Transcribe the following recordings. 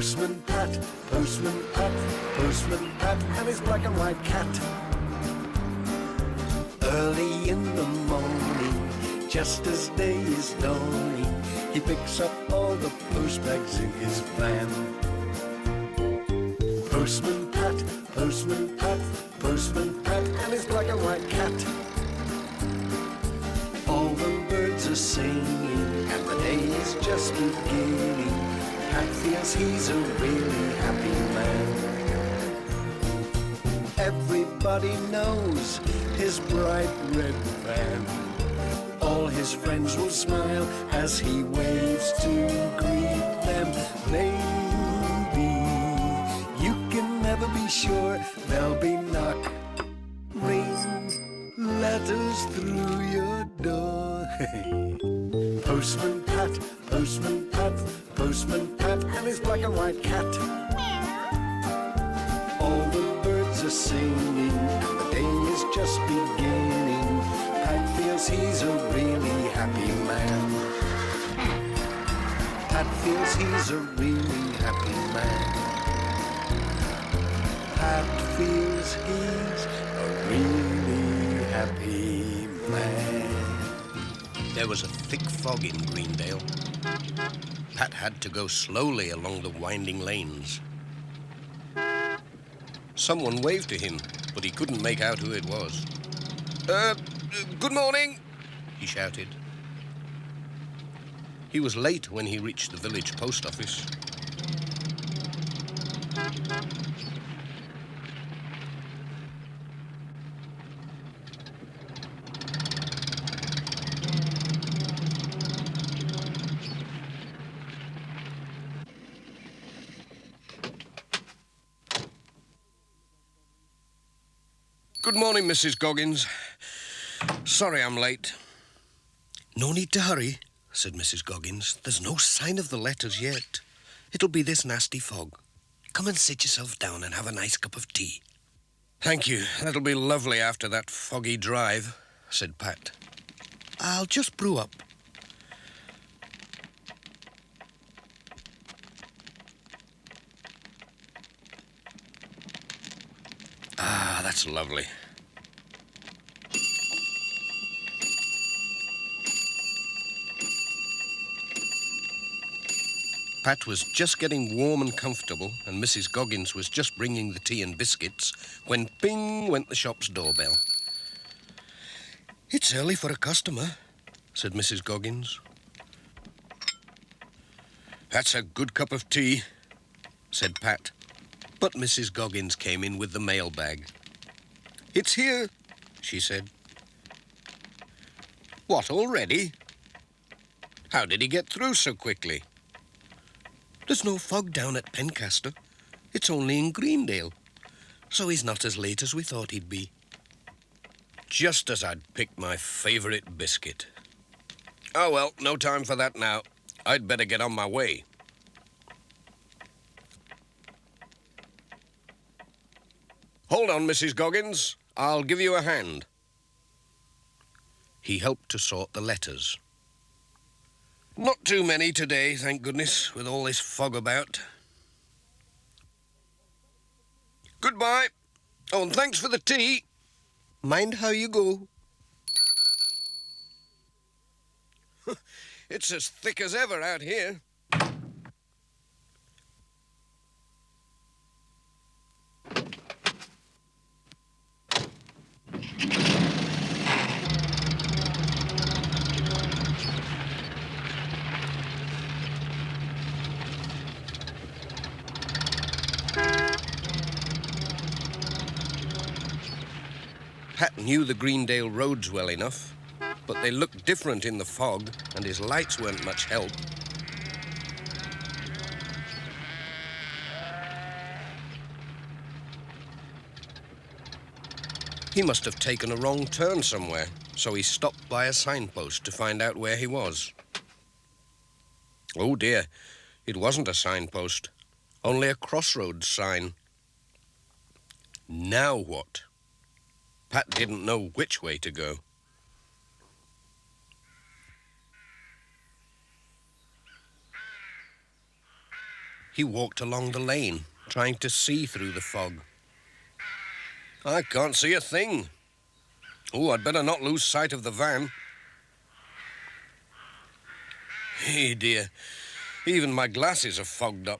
Postman Pat, Postman Pat, Postman Pat, and his black and white cat. Early in the morning, just as day is dawning, he picks up all the post bags in his van. Postman Pat, Postman Pat, Postman Pat, and his black and white cat. All the birds are singing, and the day is just beginning. Pat feels he's a really happy man. Everybody knows his bright red van. All his friends will smile as he waves to greet them. Maybe you can never be sure there'll be knock, ring, letters through your door. Postman Pat, Postman Pat, Postman Pat, and his black and white cat. All the birds are singing, and the day is just beginning. Pat feels he's a really happy man. Pat feels he's a really happy man. Pat feels he's a really happy man. There was a thick fog in Greendale. Pat had to go slowly along the winding lanes. Someone waved to him, but he couldn't make out who it was. Good morning, he shouted. He was late when he reached the village post office. Good morning, Mrs. Goggins. Sorry I'm late. No need to hurry, said Mrs. Goggins. There's no sign of the letters yet. It'll be this nasty fog. Come and sit yourself down and have a nice cup of tea. Thank you. That'll be lovely after that foggy drive, said Pat. I'll just brew up. Ah, that's lovely. Pat was just getting warm and comfortable, and Mrs. Goggins was just bringing the tea and biscuits when ping went the shop's doorbell. It's early for a customer, said Mrs. Goggins. That's a good cup of tea, said Pat. But Mrs. Goggins came in with the mailbag. It's here, she said. What, already? How did he get through so quickly? There's no fog down at Pencaster. It's only in Greendale. So he's not as late as we thought he'd be. Just as I'd picked my favourite biscuit. Oh, well, no time for that now. I'd better get on my way. Hold on, Mrs. Goggins. I'll give you a hand. He helped to sort the letters. Not too many today, thank goodness, with all this fog about. Goodbye. Oh, and thanks for the tea. Mind how you go. It's as thick as ever out here. Pat knew the Greendale roads well enough, but they looked different in the fog, and his lights weren't much help. He must have taken a wrong turn somewhere, so he stopped by a signpost to find out where he was. Oh dear, it wasn't a signpost, only a crossroads sign. Now what? Pat didn't know which way to go. He walked along the lane, trying to see through the fog. I can't see a thing. Oh, I'd better not lose sight of the van. Hey, dear. Even my glasses are fogged up.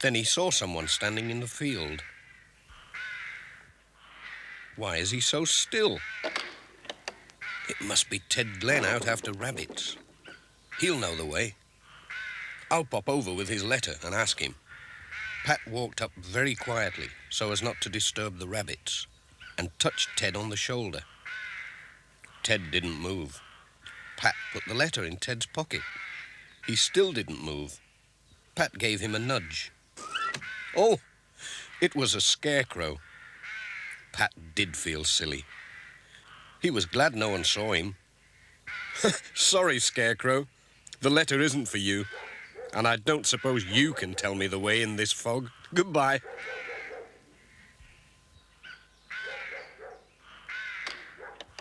Then he saw someone standing in the field. Why is he so still? It must be Ted Glen out after rabbits. He'll know the way. I'll pop over with his letter and ask him. Pat walked up very quietly so as not to disturb the rabbits and touched Ted on the shoulder. Ted didn't move. Pat put the letter in Ted's pocket. He still didn't move. Pat gave him a nudge. Oh, it was a scarecrow. Pat did feel silly. He was glad no one saw him. Sorry, Scarecrow. The letter isn't for you. And I don't suppose you can tell me the way in this fog. Goodbye.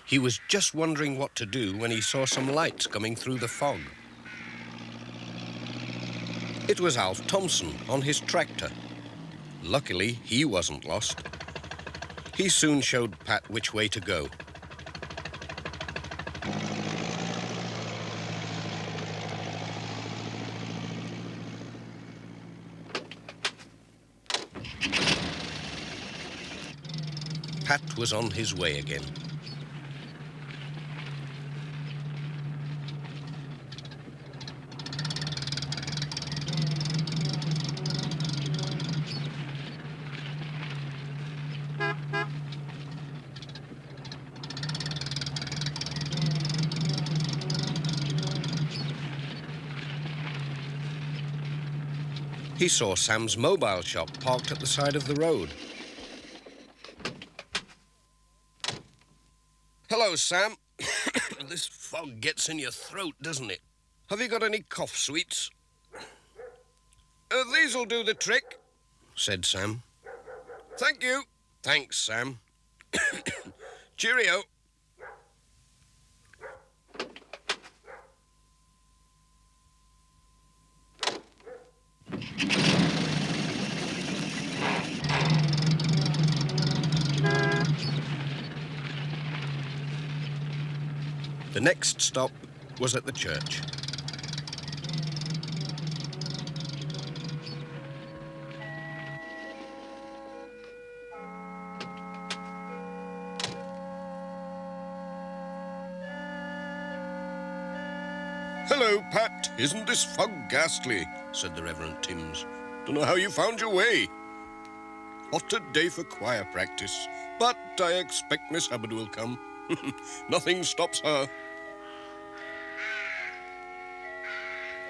He was just wondering what to do when he saw some lights coming through the fog. It was Alf Thompson on his tractor. Luckily, he wasn't lost. He soon showed Pat which way to go. Pat was on his way again. He saw Sam's mobile shop parked at the side of the road. Hello, Sam. This fog gets in your throat, doesn't it? Have you got any cough sweets? These'll do the trick, said Sam. Thank you. Thanks, Sam. Cheerio. The next stop was at the church. Hello, Pat. Isn't this fog ghastly? Said the Reverend Timms. Don't know how you found your way. What a day for choir practice. But I expect Miss Hubbard will come. Nothing stops her.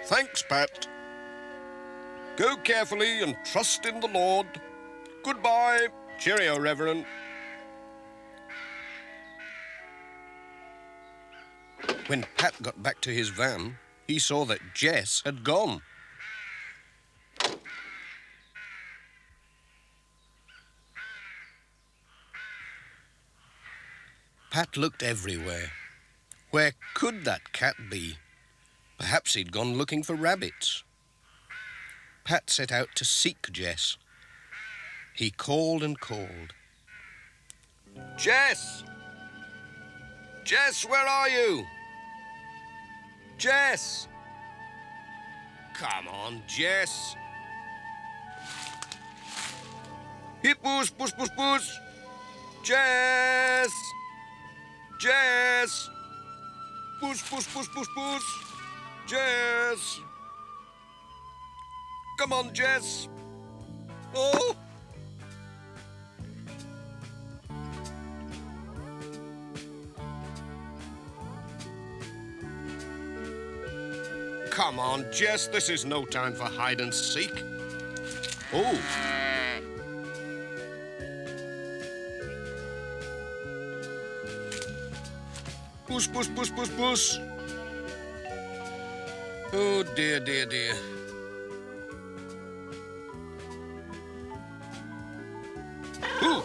Thanks, Pat. Go carefully and trust in the Lord. Goodbye. Cheerio, Reverend. When Pat got back to his van, he saw that Jess had gone. Pat looked everywhere. Where could that cat be? Perhaps he'd gone looking for rabbits. Pat set out to seek Jess. He called and called. Jess! Jess, where are you? Jess! Come on, Jess. Hip, push, push, push, push. Jess! Jess! Push, push, push, push, push. Jess! Come on, Jess. Oh! Come on, Jess. This is no time for hide and seek. Oh. Push, push, push, push, push. Oh, dear, dear, dear. Ooh.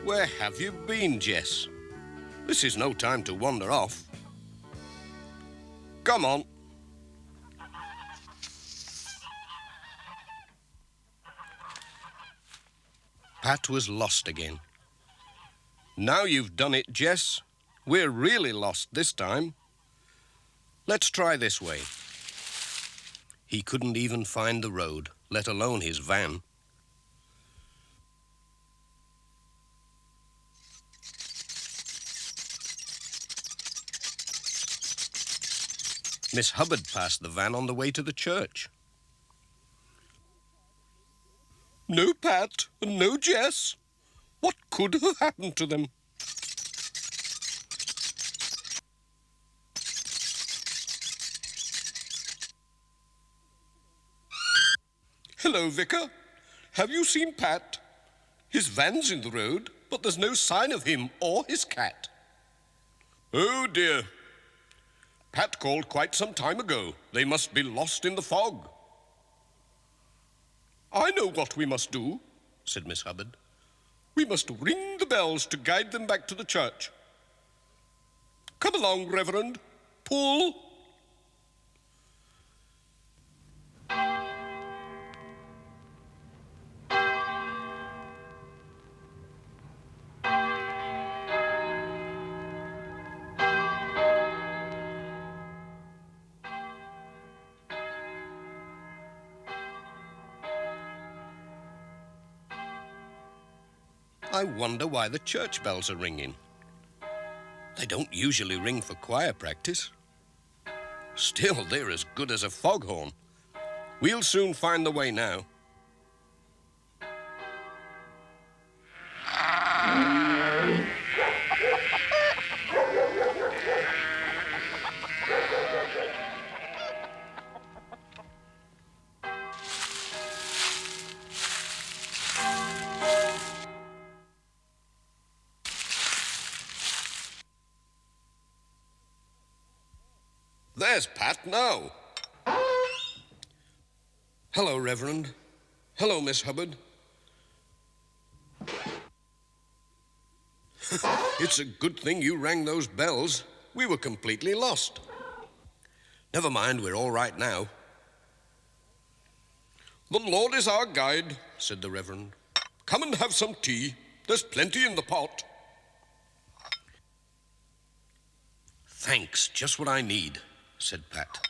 Where have you been, Jess? This is no time to wander off. Come on. Pat was lost again. Now you've done it, Jess. We're really lost this time. Let's try this way. He couldn't even find the road, let alone his van. Miss Hubbard passed the van on the way to the church. No Pat and no Jess. What could have happened to them? Hello, Vicar. Have you seen Pat? His van's in the road, but there's no sign of him or his cat. Oh, dear. Pat called quite some time ago. They must be lost in the fog. I know what we must do, said Miss Hubbard. We must ring the bells to guide them back to the church. Come along, Reverend. Pull. I wonder why the church bells are ringing. They don't usually ring for choir practice. Still, they're as good as a foghorn. We'll soon find the way now. There's Pat now. Hello, Reverend. Hello, Miss Hubbard. It's a good thing you rang those bells. We were completely lost. Never mind, we're all right now. The Lord is our guide, said the Reverend. Come and have some tea. There's plenty in the pot. Thanks, just what I need, said Pat.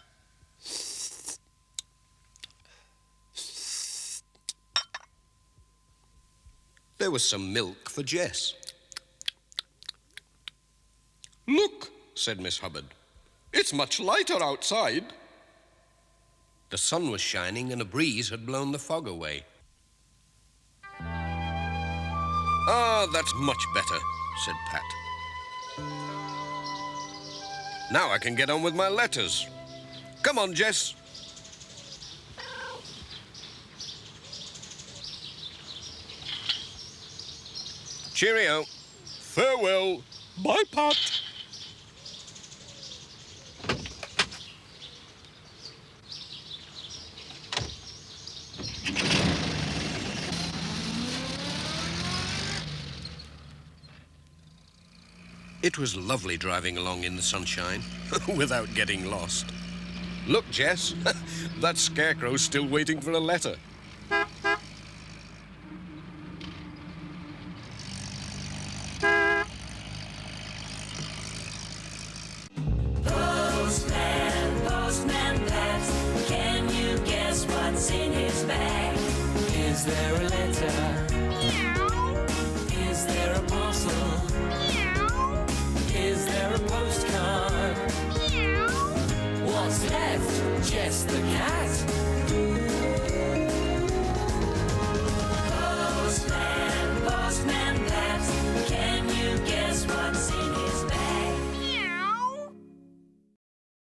There was some milk for Jess. Look, said Miss Hubbard. It's much lighter outside. The sun was shining and a breeze had blown the fog away. Ah, that's much better, said Pat. Now I can get on with my letters. Come on, Jess. Cheerio. Farewell. Bye, Pat. It was lovely driving along in the sunshine without getting lost. Look, Jess, that scarecrow's still waiting for a letter. Postman, Postman Pat, can you guess what's in his bag? Is there a letter?